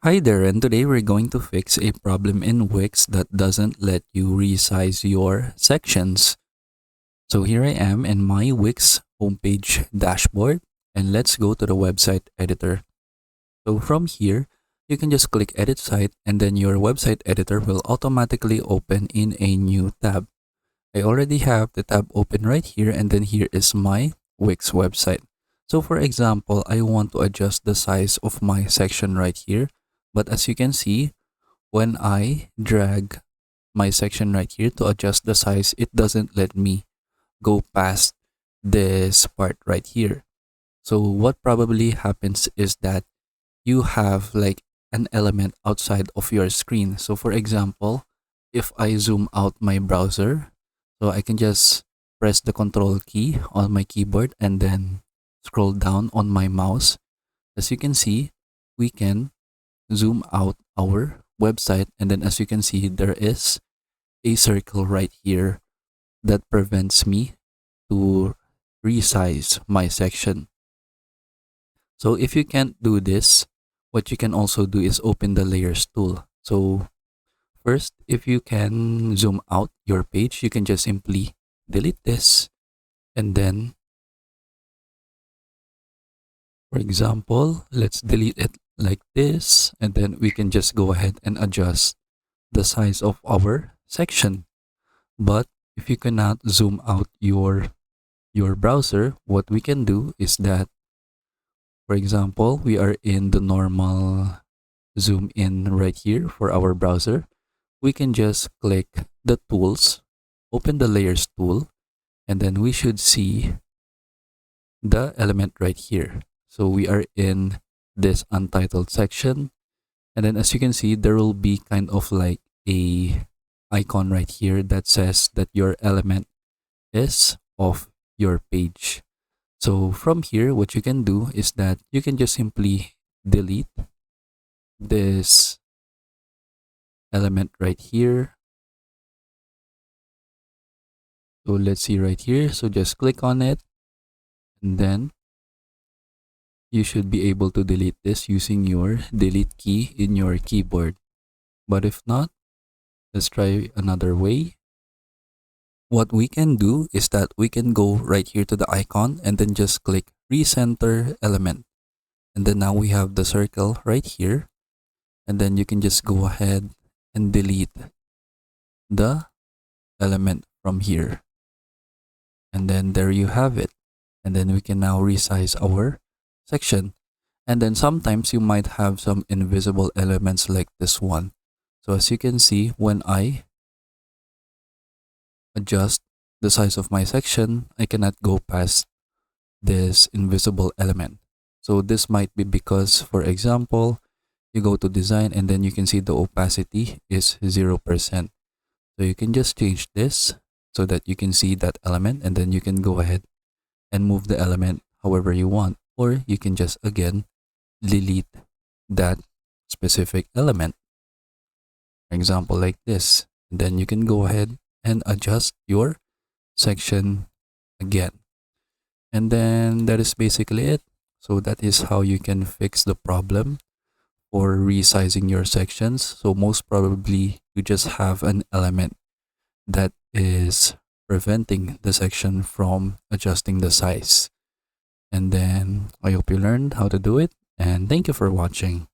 Hi there, and today we're going to fix a problem in Wix that doesn't let you resize your sections. So here I am in my Wix homepage dashboard, and let's go to the website editor. So from here, you can just click Edit Site, and then your website editor will automatically open in a new tab. I already have the tab open right here, and then here is my Wix website. So for example, I want to adjust the size of my section right here. But as you can see, when I drag my section right here to adjust the size, it doesn't let me go past this part right here. So what probably happens is that you have like an element outside of your screen. So for example, if I zoom out my browser, so I can just press the control key on my keyboard and then scroll down on my mouse. As you can see, we can zoom out our website, and then as you can see, there is a circle right here that prevents me to resize my section. So if you can't do this, what you can also do is open the layers tool. So first, if you can zoom out your page, you can just simply delete this, and then for example, let's delete it like this, and then we can just go ahead and adjust the size of our section. But if you cannot zoom out your browser, what we can do is that, for example, we are in the normal zoom in right here for our browser. We can just click the tools, open the layers tool, and then we should see the element right here. So we are in this untitled section, and then as you can see, there will be kind of like a icon right here that says that your element is of your page. So from here, what you can do is that you can just simply delete this element right here. So let's see right here. So just click on it, and then you should be able to delete this using your delete key in your keyboard. But if not, let's try another way. What we can do is that we can go right here to the icon and then just click recenter element. And then now we have the circle right here. And then you can just go ahead and delete the element from here. And then there you have it. And then we can now resize our section. And then sometimes you might have some invisible elements like this one. So as you can see, when I adjust the size of my section, I cannot go past this invisible element. So this might be because, for example, you go to design and then you can see the opacity is 0%. So you can just change this so that you can see that element, and then you can go ahead and move the element however you want, or you can just again delete that specific element. For example, like this. And then you can go ahead and adjust your section again. And then that is basically it. So that is how you can fix the problem for resizing your sections. So most probably you just have an element that is preventing the section from adjusting the size. And then I hope you learned how to do it, and thank you for watching.